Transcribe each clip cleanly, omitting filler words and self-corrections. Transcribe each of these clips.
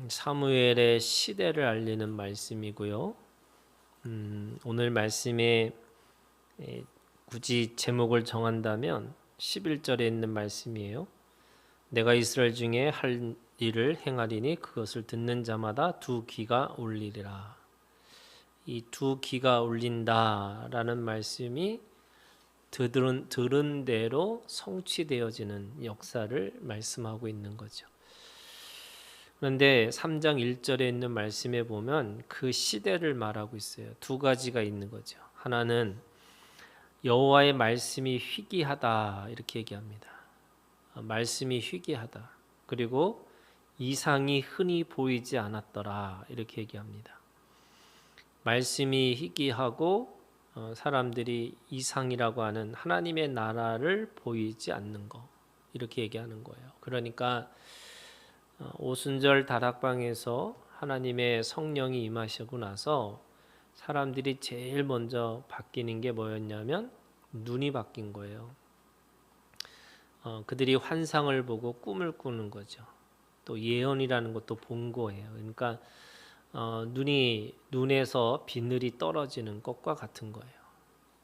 사무엘의 시대를 알리는 말씀이고요. 오늘 말씀에 굳이 제목을 정한다면 11절에 있는 말씀이에요. 내가 이스라엘 중에 할 일을 행하리니 그것을 듣는 자마다 두 귀가 울리리라. 이 두 귀가 울린다라는 말씀이 들은 대로 성취되어지는 역사를 말씀하고 있는 거죠. 그런데 3장 1절에 있는 말씀에 보면 그 시대를 말하고 있어요. 두 가지가 있는 거죠. 하나는 여호와의 말씀이 희귀하다 이렇게 얘기합니다. 말씀이 희귀하다. 그리고 이상이 흔히 보이지 않았더라 이렇게 얘기합니다. 말씀이 희귀하고 사람들이 이상이라고 하는 하나님의 나라를 보이지 않는 거 이렇게 얘기하는 거예요. 그러니까 오순절 다락방에서 하나님의 성령이 임하시고 나서 사람들이 제일 먼저 바뀌는 게 뭐였냐면 눈이 바뀐 거예요. 그들이 환상을 보고 꿈을 꾸는 거죠. 또 예언이라는 것도 본 거예요. 그러니까 눈에서 비늘이 떨어지는 것과 같은 거예요.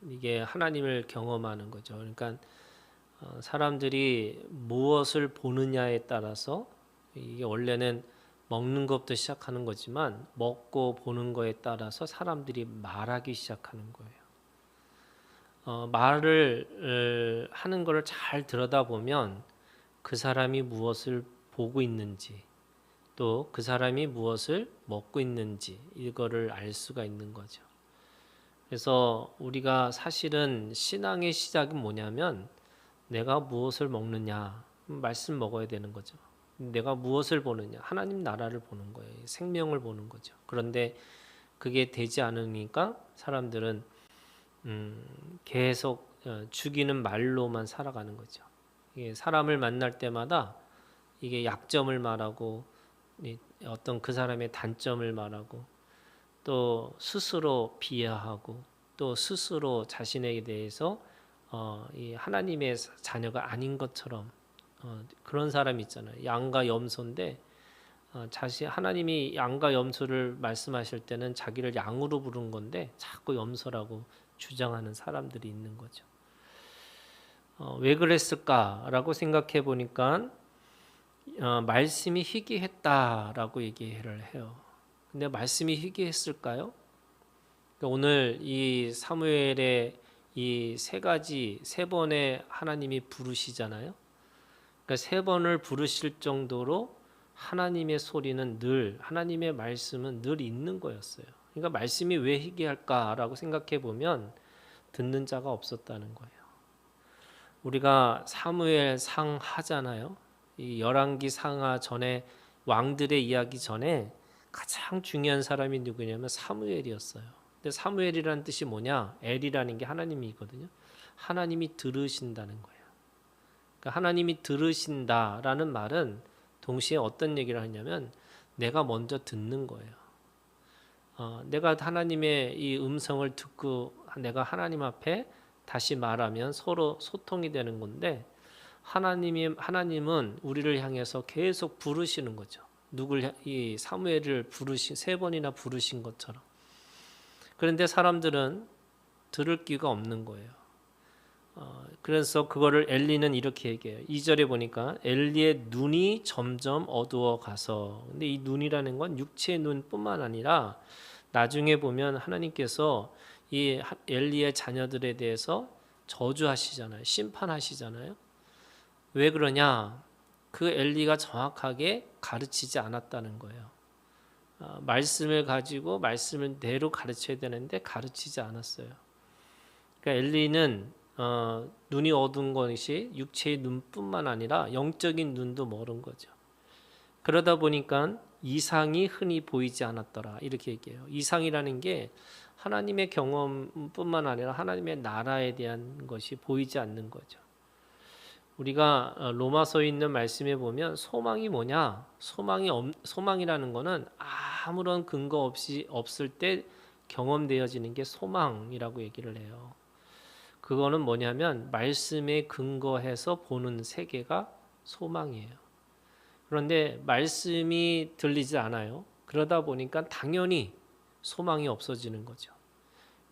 이게 하나님을 경험하는 거죠. 그러니까 사람들이 무엇을 보느냐에 따라서 이게 원래는 먹는 것부터 시작하는 거지만 먹고 보는 거에 따라서 사람들이 말하기 시작하는 거예요. 말을 하는 것을 잘 들여다보면 그 사람이 무엇을 보고 있는지 또 그 사람이 무엇을 먹고 있는지 이거를 알 수가 있는 거죠. 그래서 우리가 사실은 신앙의 시작은 뭐냐면 내가 무엇을 먹느냐 말씀 먹어야 되는 거죠. 내가 무엇을 보느냐 하나님 나라를 보는 거예요. 생명을 보는 거죠. 그런데 그게 되지 않으니까 사람들은 계속 죽이는 말로만 살아가는 거죠. 이게 사람을 만날 때마다 이게 약점을 말하고 어떤 그 사람의 단점을 말하고 또 스스로 비하하고 또 스스로 자신에 대해서 이 하나님의 자녀가 아닌 것처럼 그런 사람이 있잖아요. 양과 염소인데 자신 하나님이 양과 염소를 말씀하실 때는 자기를 양으로 부른 건데 자꾸 염소라고 주장하는 사람들이 있는 거죠. 왜 그랬을까라고 생각해 보니까 말씀이 희귀했다라고 얘기를 해요. 근데 말씀이 희귀했을까요? 오늘 이 사무엘의 이 세 번의 하나님이 부르시잖아요. 그러니까 세 번을 부르실 정도로 하나님의 소리는 늘 하나님의 말씀은 늘 있는 거였어요. 그러니까 말씀이 왜 희귀할까라고 생각해 보면 듣는 자가 없었다는 거예요. 우리가 사무엘 상 하잖아요. 이 열왕기 상하 전에 왕들의 이야기 전에 가장 중요한 사람이 누구냐면 사무엘이었어요. 근데 사무엘이라는 뜻이 뭐냐? 엘이라는 게 하나님이거든요. 하나님이 들으신다는 거예요. 그러니까 하나님이 들으신다라는 말은 동시에 어떤 얘기를 하냐면 내가 먼저 듣는 거예요. 내가 하나님의 이 음성을 듣고 내가 하나님 앞에 다시 말하면 서로 소통이 되는 건데 하나님은 우리를 향해서 계속 부르시는 거죠. 이 사무엘을 세 번이나 부르신 것처럼. 그런데 사람들은 들을 귀가 없는 거예요. 그래서 그거를 엘리는 이렇게 얘기해요. 2절에 보니까 엘리의 눈이 점점 어두워 가서 근데 이 눈이라는 건 육체의 눈뿐만 아니라 나중에 보면 하나님께서 이 엘리의 자녀들에 대해서 저주하시잖아요. 심판하시잖아요. 왜 그러냐? 그 엘리가 정확하게 가르치지 않았다는 거예요. 말씀을 가지고 말씀을 대로 가르쳐야 되는데 가르치지 않았어요. 그러니까 엘리는 눈이 어두운 것이 육체의 눈뿐만 아니라 영적인 눈도 멀은 거죠. 그러다 보니까 이상이 흔히 보이지 않았더라 이렇게 얘기해요. 이상이라는 게 하나님의 경험뿐만 아니라 하나님의 나라에 대한 것이 보이지 않는 거죠. 우리가 로마서에 있는 말씀에 보면 소망이 뭐냐? 소망이라는 거는 아무런 근거 없이 없을 때 경험되어지는 게 소망이라고 얘기를 해요. 그거는 뭐냐면 말씀에 근거해서 보는 세계가 소망이에요. 그런데 말씀이 들리지 않아요. 그러다 보니까 당연히 소망이 없어지는 거죠.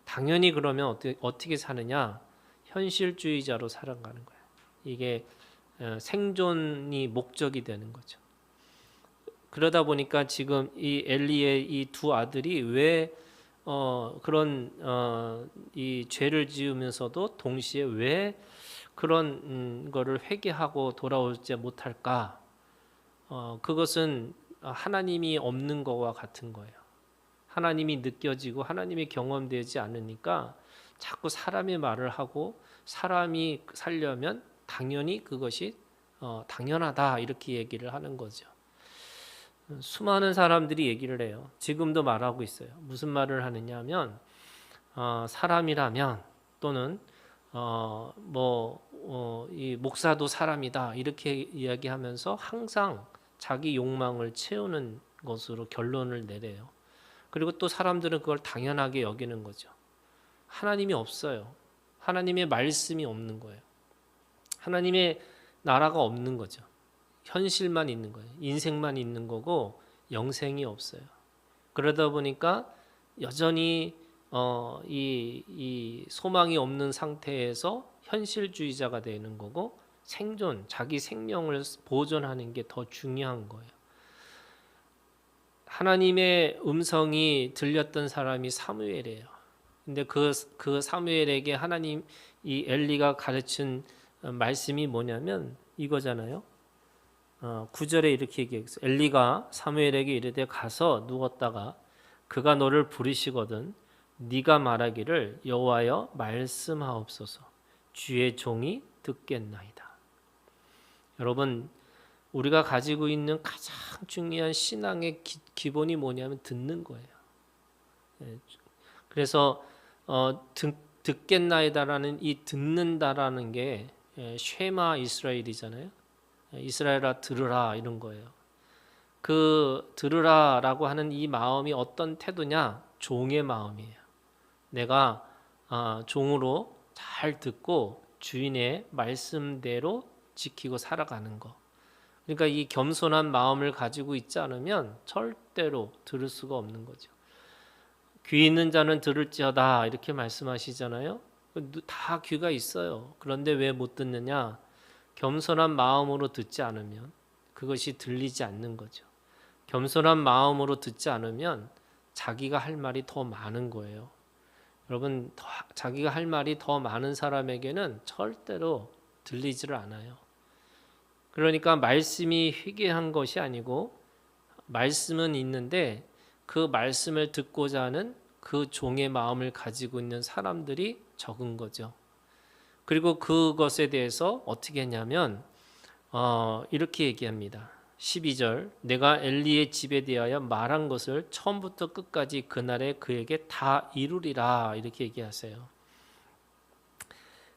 당연히 그러면 어떻게 사느냐? 현실주의자로 살아가는 거예요. 이게 생존이 목적이 되는 거죠. 그러다 보니까 지금 이 엘리의 이 두 아들이 왜 그런 이 죄를 지으면서도 동시에 왜 그런 거를 회개하고 돌아오지 못할까? 그것은 하나님이 없는 거와 같은 거예요. 하나님이 느껴지고 하나님이 경험되지 않으니까 자꾸 사람의 말을 하고 사람이 살려면 당연히 그것이 당연하다 이렇게 얘기를 하는 거죠. 수많은 사람들이 얘기를 해요. 지금도 말하고 있어요. 무슨 말을 하느냐면 사람이라면 또는 이 목사도 사람이다 이렇게 이야기하면서 항상 자기 욕망을 채우는 것으로 결론을 내려요. 그리고 또 사람들은 그걸 당연하게 여기는 거죠. 하나님이 없어요. 하나님의 말씀이 없는 거예요. 하나님의 나라가 없는 거죠. 현실만 있는 거예요. 인생만 있는 거고 영생이 없어요. 그러다 보니까 여전히 이 소망이 없는 상태에서 현실주의자가 되는 거고 생존, 자기 생명을 보존하는 게 더 중요한 거예요. 하나님의 음성이 들렸던 사람이 사무엘이에요. 근데 그 사무엘에게 하나님 이 엘리가 가르친 말씀이 뭐냐면 이거잖아요. 9절에 이렇게 얘기했어요. 엘리가 사무엘에게 이르되 가서 누웠다가 그가 너를 부르시거든 네가 말하기를 여호와여 말씀하옵소서 주의 종이 듣겠나이다. 여러분 우리가 가지고 있는 가장 중요한 신앙의 기본이 뭐냐면 듣는 거예요. 그래서 듣겠나이다라는 이 듣는다라는 게 쉐마 이스라엘이잖아요. 이스라엘아 들으라 이런 거예요. 그 들으라라고 하는 이 마음이 어떤 태도냐? 종의 마음이에요. 내가 종으로 잘 듣고 주인의 말씀대로 지키고 살아가는 거. 그러니까 이 겸손한 마음을 가지고 있지 않으면 절대로 들을 수가 없는 거죠. 귀 있는 자는 들을지어다 이렇게 말씀하시잖아요. 다 귀가 있어요. 그런데 왜 못 듣느냐? 겸손한 마음으로 듣지 않으면 그것이 들리지 않는 거죠. 겸손한 마음으로 듣지 않으면 자기가 할 말이 더 많은 거예요. 여러분 자기가 할 말이 더 많은 사람에게는 절대로 들리지를 않아요. 그러니까 말씀이 희귀한 것이 아니고 말씀은 있는데 그 말씀을 듣고자 하는 그 종의 마음을 가지고 있는 사람들이 적은 거죠. 그리고 그것에 대해서 어떻게 했냐면 이렇게 얘기합니다. 12절 내가 엘리의 집에 대하여 말한 것을 처음부터 끝까지 그날에 그에게 다 이루리라 이렇게 얘기하세요.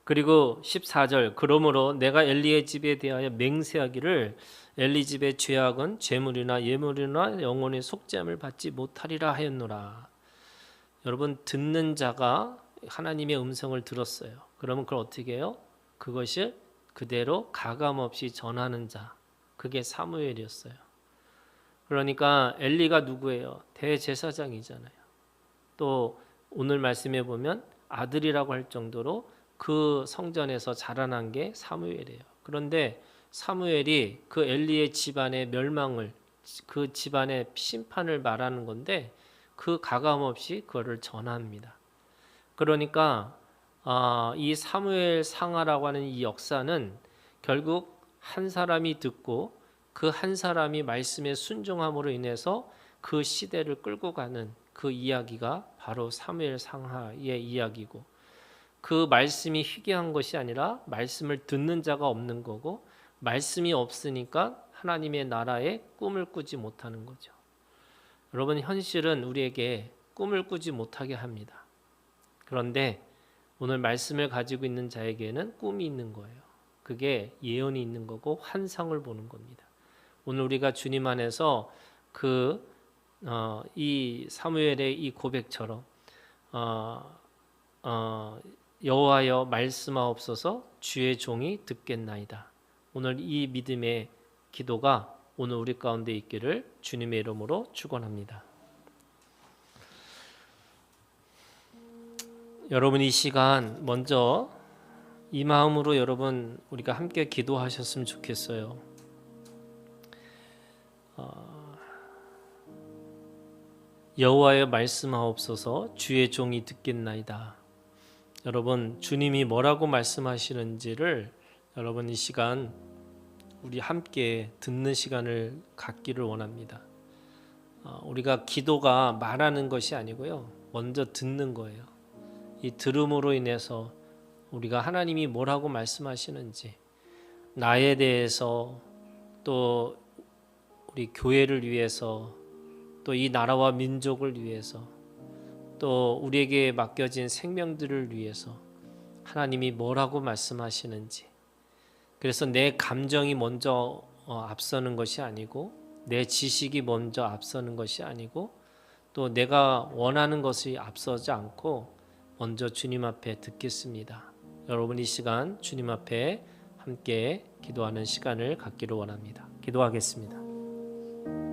그리고 14절 그러므로 내가 엘리의 집에 대하여 맹세하기를 엘리 집의 죄악은 재물이나 예물이나 영혼의 속죄함을 받지 못하리라 하였노라. 여러분 듣는 자가 하나님의 음성을 들었어요. 그러면 그걸 어떻게 해요? 그것을 그대로 가감없이 전하는 자. 그게 사무엘이었어요. 그러니까 엘리가 누구예요? 대제사장이잖아요. 또 오늘 말씀해 보면 아들이라고 할 정도로 그 성전에서 자라난 게 사무엘이에요. 그런데 사무엘이 그 엘리의 집안의 멸망을 그 집안의 심판을 말하는 건데 그 가감없이 그거를 전합니다. 그러니까 이 사무엘 상하라고 하는 이 역사는 결국 한 사람이 듣고 그 한 사람이 말씀에 순종함으로 인해서 그 시대를 끌고 가는 그 이야기가 바로 사무엘 상하의 이야기고 그 말씀이 희귀한 것이 아니라 말씀을 듣는 자가 없는 거고 말씀이 없으니까 하나님의 나라에 꿈을 꾸지 못하는 거죠. 여러분 현실은 우리에게 꿈을 꾸지 못하게 합니다. 그런데 오늘 말씀을 가지고 있는 자에게는 꿈이 있는 거예요. 그게 예언이 있는 거고 환상을 보는 겁니다. 오늘 우리가 주님 안에서 이 사무엘의 이 고백처럼 여호와여 말씀하옵소서 주의 종이 듣겠나이다. 오늘 이 믿음의 기도가 오늘 우리 가운데 있기를 주님의 이름으로 축원합니다. 여러분 이 시간 먼저 이 마음으로 여러분 우리가 함께 기도하셨으면 좋겠어요. 여호와여 말씀하옵소서 주의 종이 듣겠나이다. 여러분 주님이 뭐라고 말씀하시는지를 여러분 이 시간 우리 함께 듣는 시간을 갖기를 원합니다. 우리가 기도가 말하는 것이 아니고요. 먼저 듣는 거예요. 이 들음으로 인해서 우리가 하나님이 뭐라고 말씀하시는지 나에 대해서 또 우리 교회를 위해서 또 이 나라와 민족을 위해서 또 우리에게 맡겨진 생명들을 위해서 하나님이 뭐라고 말씀하시는지 그래서 내 감정이 먼저 앞서는 것이 아니고 내 지식이 먼저 앞서는 것이 아니고 또 내가 원하는 것이 앞서지 않고 먼저 주님 앞에 듣겠습니다. 여러분 이 시간 주님 앞에 함께 기도하는 시간을 갖기를 원합니다. 기도하겠습니다.